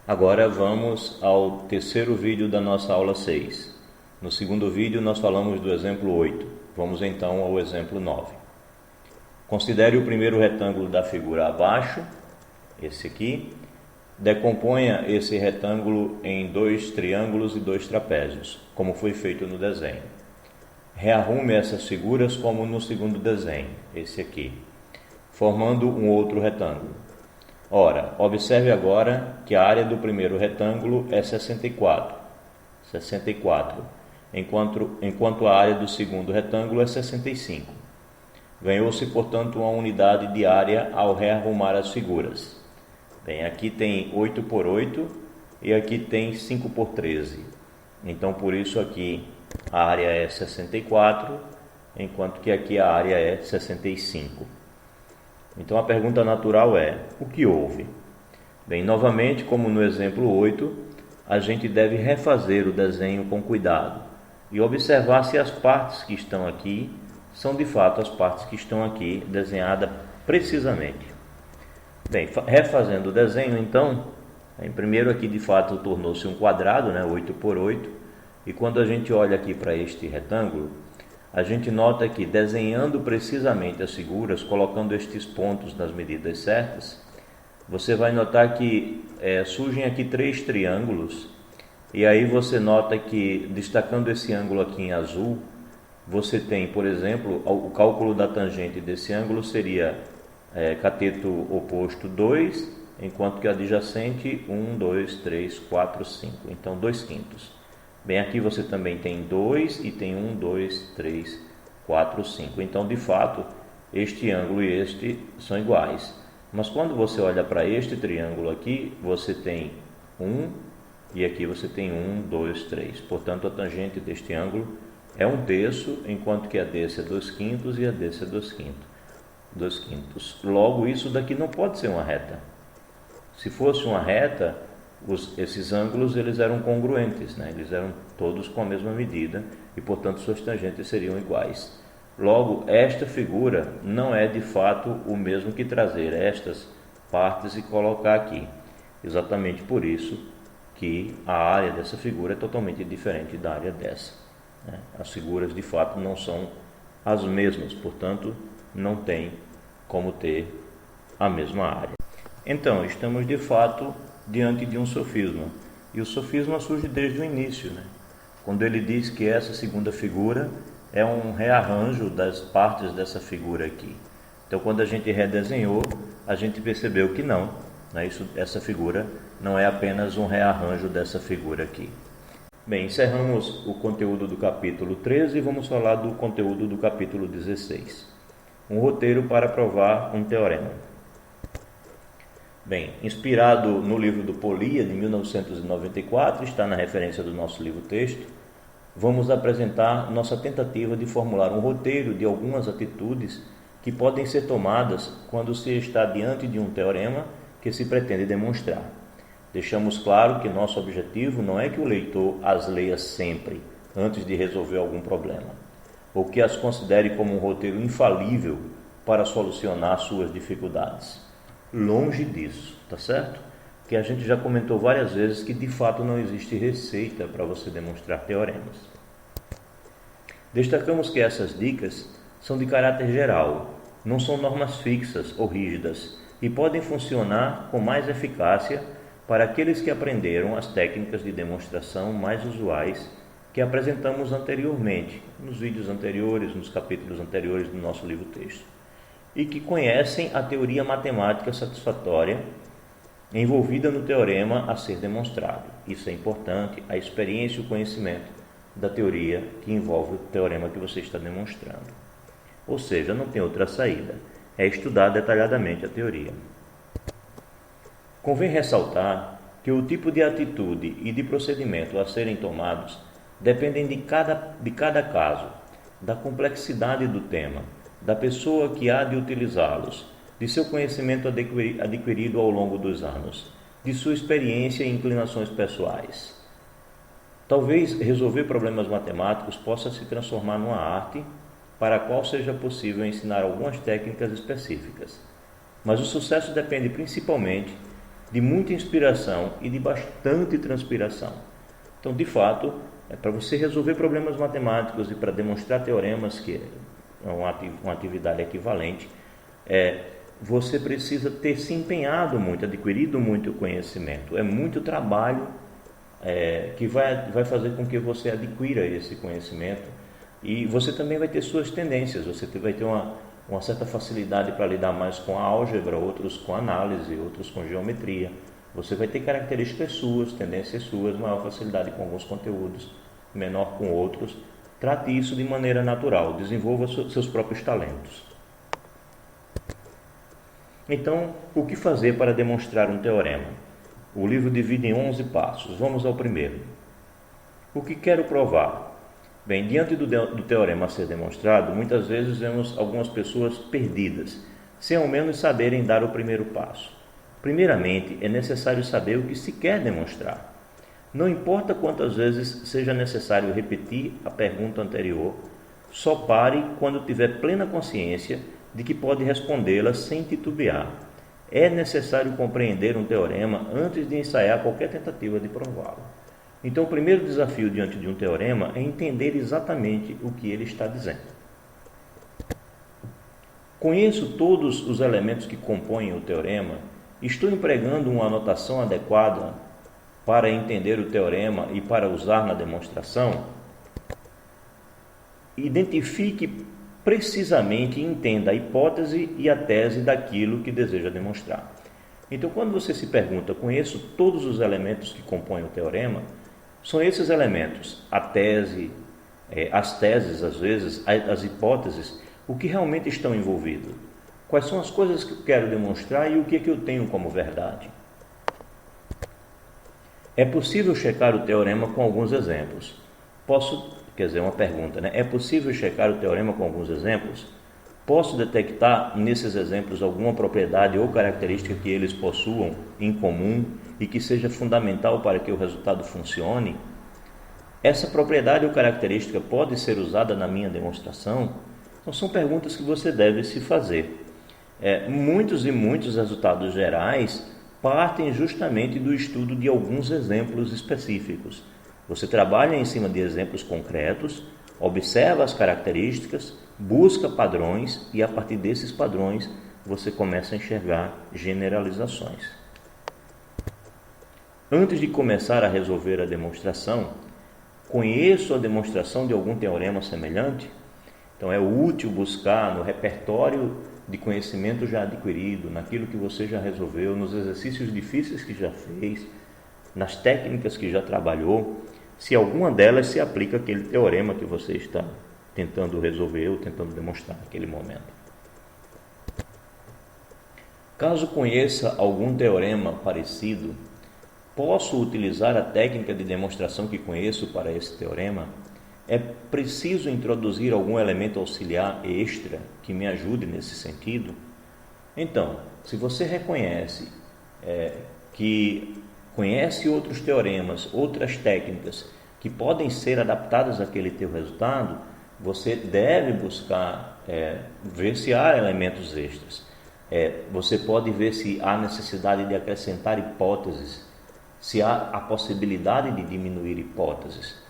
Agora vamos ao terceiro vídeo da nossa aula 6. No segundo vídeo nós falamos do exemplo 8. Vamos então ao exemplo 9. Considere o primeiro retângulo da figura abaixo, esse aqui. Decomponha esse retângulo em 2 triângulos e 2 trapézios, como foi feito no desenho. Rearrume essas figuras como no segundo desenho, esse aqui, formando um outro retângulo. Ora, observe agora que a área do primeiro retângulo é 64, enquanto a área do segundo retângulo é 65. Ganhou-se, portanto, uma unidade de área ao rearrumar as figuras. Bem, aqui tem 8 por 8 e aqui tem 5 por 13. Então, por isso aqui a área é 64, enquanto que aqui a área é 65. Então, a pergunta natural é: o que houve? Bem, novamente, como no exemplo 8, a gente deve refazer o desenho com cuidado e observar se as partes que estão aqui são de fato as partes que estão aqui desenhadas precisamente. Bem, refazendo o desenho, então, primeiro aqui de fato tornou-se um quadrado, 8 por 8, e quando a gente olha aqui para este retângulo, a gente nota que desenhando precisamente as figuras, colocando estes pontos nas medidas certas, você vai notar que surgem aqui 3 triângulos, e aí você nota que, destacando esse ângulo aqui em azul, você tem, por exemplo, o cálculo da tangente desse ângulo seria cateto oposto 2, enquanto que adjacente 1, 2, 3, 4, 5. Então, 2/5. Bem, aqui você também tem 2 e tem 1, 2, 3, 4, 5. Então, de fato, este ângulo e este são iguais. Mas quando você olha para este triângulo aqui, você tem 1 e aqui você tem 1, 2, 3. Portanto, a tangente deste ângulo é 1/3, enquanto que a desse é 2/5 e a desse é 2/5. Logo, isso daqui não pode ser uma reta. Se fosse uma reta, esses ângulos eles eram congruentes, eles eram todos com a mesma medida e, portanto, suas tangentes seriam iguais. Logo, esta figura não é de fato o mesmo que trazer estas partes e colocar aqui. Exatamente por isso que a área dessa figura é totalmente diferente da área dessa. As figuras de fato não são as mesmas, portanto, não tem como ter a mesma área. Então, estamos de fato diante de um sofisma. E o sofisma surge desde o início, quando ele diz que essa segunda figura é um rearranjo das partes dessa figura aqui. Então, quando a gente redesenhou, a gente percebeu que não, essa figura não é apenas um rearranjo dessa figura aqui. Bem, encerramos o conteúdo do capítulo 13 e vamos falar do conteúdo do capítulo 16. Um roteiro para provar um teorema. Bem, inspirado no livro do Polia, de 1994, está na referência do nosso livro-texto, vamos apresentar nossa tentativa de formular um roteiro de algumas atitudes que podem ser tomadas quando se está diante de um teorema que se pretende demonstrar. Deixamos claro que nosso objetivo não é que o leitor as leia sempre, antes de resolver algum problema, ou que as considere como um roteiro infalível para solucionar suas dificuldades. Longe disso, tá certo? Que a gente já comentou várias vezes que de fato não existe receita para você demonstrar teoremas. Destacamos que essas dicas são de caráter geral, não são normas fixas ou rígidas e podem funcionar com mais eficácia para aqueles que aprenderam as técnicas de demonstração mais usuais que apresentamos anteriormente, nos vídeos anteriores, nos capítulos anteriores do nosso livro-texto, e que conhecem a teoria matemática satisfatória envolvida no teorema a ser demonstrado. Isso é importante, a experiência e o conhecimento da teoria que envolve o teorema que você está demonstrando. Ou seja, não tem outra saída, é estudar detalhadamente a teoria. Convém ressaltar que o tipo de atitude e de procedimento a serem tomados dependem de cada caso, da complexidade do tema, da pessoa que há de utilizá-los, de seu conhecimento adquirido ao longo dos anos, de sua experiência e inclinações pessoais. Talvez resolver problemas matemáticos possa se transformar numa arte para a qual seja possível ensinar algumas técnicas específicas, mas o sucesso depende principalmente de muita inspiração e de bastante transpiração. Então, de fato, para você resolver problemas matemáticos e para demonstrar teoremas, que é uma atividade equivalente, você precisa ter se empenhado muito, adquirido muito conhecimento. É muito trabalho que vai fazer com que você adquira esse conhecimento, e você também vai ter suas tendências. Você vai ter uma certa facilidade para lidar mais com a álgebra, outros com análise, outros com geometria. Você vai ter características suas, tendências suas, maior facilidade com alguns conteúdos, menor com outros. Trate isso de maneira natural, desenvolva seus próprios talentos. Então, o que fazer para demonstrar um teorema? O livro divide em 11 passos. Vamos ao primeiro. O que quero provar? Bem, diante do teorema a ser demonstrado, muitas vezes vemos algumas pessoas perdidas, sem ao menos saberem dar o primeiro passo. Primeiramente, é necessário saber o que se quer demonstrar. Não importa quantas vezes seja necessário repetir a pergunta anterior, só pare quando tiver plena consciência de que pode respondê-la sem titubear. É necessário compreender um teorema antes de ensaiar qualquer tentativa de prová-lo. Então, o primeiro desafio diante de um teorema é entender exatamente o que ele está dizendo. Conheço todos os elementos que compõem o teorema. Estou empregando uma anotação adequada para entender o teorema e para usar na demonstração? Identifique precisamente e entenda a hipótese e a tese daquilo que deseja demonstrar. Então, quando você se pergunta, conheço todos os elementos que compõem o teorema, são esses elementos, a tese, as teses, às vezes, as hipóteses, o que realmente estão envolvidos. Quais são as coisas que eu quero demonstrar e o que é que eu tenho como verdade. É possível checar o teorema com alguns exemplos. Uma pergunta, né? É possível checar o teorema com alguns exemplos? Posso detectar nesses exemplos alguma propriedade ou característica que eles possuam em comum e que seja fundamental para que o resultado funcione? Essa propriedade ou característica pode ser usada na minha demonstração? Então, são perguntas que você deve se fazer. Muitos resultados gerais partem justamente do estudo de alguns exemplos específicos. Você trabalha em cima de exemplos concretos, observa as características, busca padrões e a partir desses padrões você começa a enxergar generalizações. Antes de começar a resolver a demonstração, conheço a demonstração de algum teorema semelhante? Então é útil buscar no repertório de conhecimento já adquirido, naquilo que você já resolveu, nos exercícios difíceis que já fez, nas técnicas que já trabalhou, se alguma delas se aplica àquele teorema que você está tentando resolver ou tentando demonstrar naquele momento. Caso conheça algum teorema parecido, posso utilizar a técnica de demonstração que conheço para esse teorema? É preciso introduzir algum elemento auxiliar extra que me ajude nesse sentido? Então, se você reconhece que conhece outros teoremas, outras técnicas que podem ser adaptadas àquele teu resultado, você deve buscar ver se há elementos extras. Você pode ver se há necessidade de acrescentar hipóteses, se há a possibilidade de diminuir hipóteses,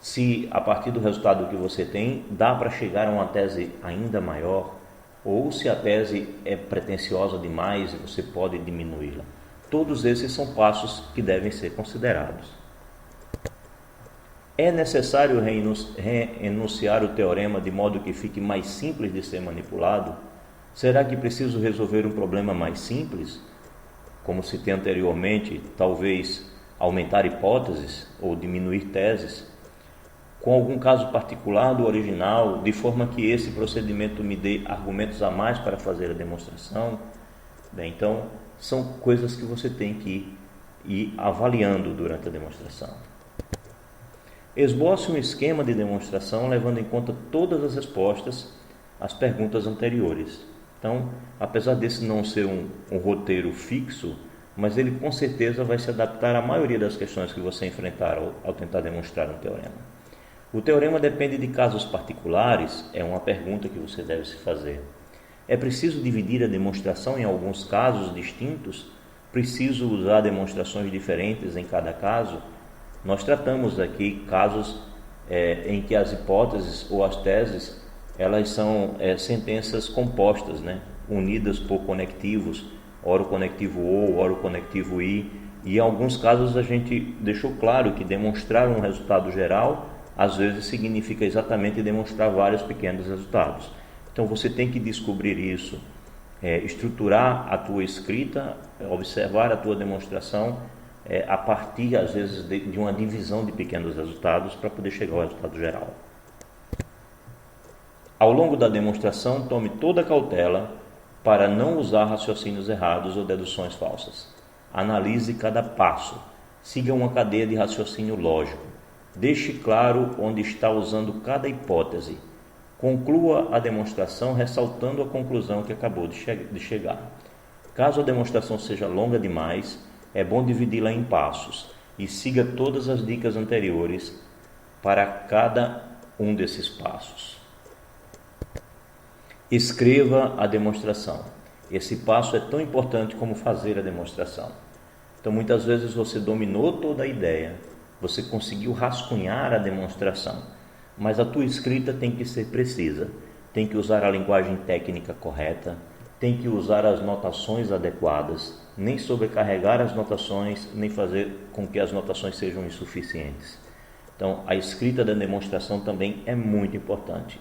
se a partir do resultado que você tem dá para chegar a uma tese ainda maior, ou se a tese é pretensiosa demais e você pode diminuí-la. Todos esses são passos que devem ser considerados. É necessário reenunciar o teorema de modo que fique mais simples de ser manipulado? Será que preciso resolver um problema mais simples? Como citei anteriormente, talvez aumentar hipóteses ou diminuir teses, com algum caso particular do original, de forma que esse procedimento me dê argumentos a mais para fazer a demonstração. Bem, então, são coisas que você tem que ir avaliando durante a demonstração. Esboce um esquema de demonstração levando em conta todas as respostas às perguntas anteriores. Então, apesar desse não ser um roteiro fixo, mas ele com certeza vai se adaptar à maioria das questões que você enfrentar ao tentar demonstrar um teorema. O teorema depende de casos particulares, é uma pergunta que você deve se fazer. É preciso dividir a demonstração em alguns casos distintos? preciso usar demonstrações diferentes em cada caso, nós tratamos aqui casos em que as hipóteses ou as teses elas são sentenças compostas, né? Unidas por conectivos, ora o conectivo ou, ora o conectivo e em alguns casos a gente deixou claro que demonstrar um resultado geral às vezes significa exatamente demonstrar vários pequenos resultados. Então você tem que descobrir isso, estruturar a tua escrita, observar a tua demonstração a partir às vezes de uma divisão de pequenos resultados para poder chegar ao resultado geral. Ao longo da demonstração, tome toda a cautela para não usar raciocínios errados ou deduções falsas. Analise cada passo, siga uma cadeia de raciocínio lógico, deixe claro onde está usando cada hipótese, conclua a demonstração ressaltando a conclusão que acabou de chegar. Caso a demonstração seja longa demais, é bom dividi-la em passos e siga todas as dicas anteriores para cada um desses passos. Escreva a demonstração. Esse passo é tão importante como fazer a demonstração. Então, muitas vezes você dominou toda a ideia, você conseguiu rascunhar a demonstração, mas a tua escrita tem que ser precisa, tem que usar a linguagem técnica correta, tem que usar as notações adequadas, nem sobrecarregar as notações, nem fazer com que as notações sejam insuficientes. Então, a escrita da demonstração também é muito importante.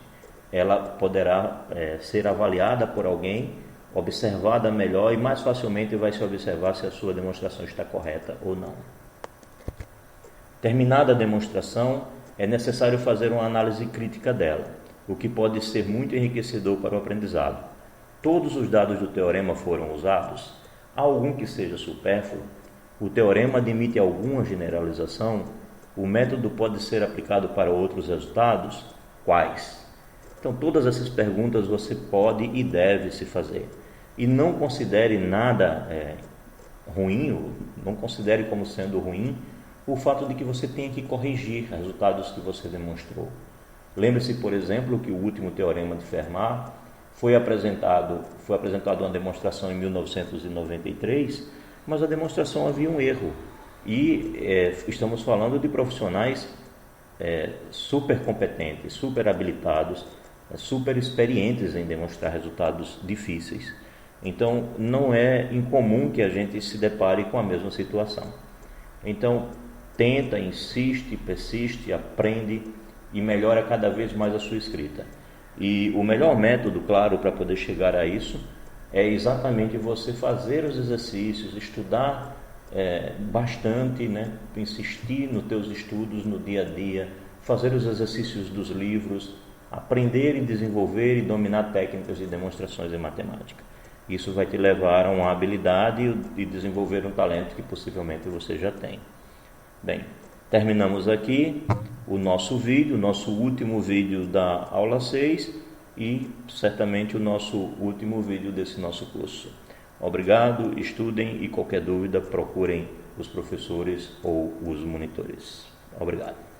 Ela poderá ser avaliada por alguém, observada melhor e mais facilmente vai se observar se a sua demonstração está correta ou não. Terminada a demonstração, é necessário fazer uma análise crítica dela, o que pode ser muito enriquecedor para o aprendizado. Todos os dados do teorema foram usados? Há algum que seja supérfluo? O teorema admite alguma generalização? O método pode ser aplicado para outros resultados? Quais? Então, todas essas perguntas você pode e deve se fazer. E não considere nada ruim, não considere como sendo ruim o fato de que você tenha que corrigir resultados que você demonstrou. Lembre-se, por exemplo, que o último teorema de Fermat foi apresentado uma demonstração em 1993, mas a demonstração havia um erro. E estamos falando de profissionais super competentes, super habilitados, super experientes em demonstrar resultados difíceis. Então, não é incomum que a gente se depare com a mesma situação. Então, tenta, insiste, persiste, aprende e melhora cada vez mais a sua escrita. E o melhor método, claro, para poder chegar a isso é exatamente você fazer os exercícios, estudar bastante, né? Insistir nos teus estudos no dia a dia, fazer os exercícios dos livros, aprender e desenvolver e dominar técnicas de demonstrações em matemática. Isso vai te levar a uma habilidade e desenvolver um talento que possivelmente você já tem. Bem, terminamos aqui o nosso vídeo, o nosso último vídeo da aula 6 e certamente o nosso último vídeo desse nosso curso. Obrigado, estudem e qualquer dúvida procurem os professores ou os monitores. Obrigado.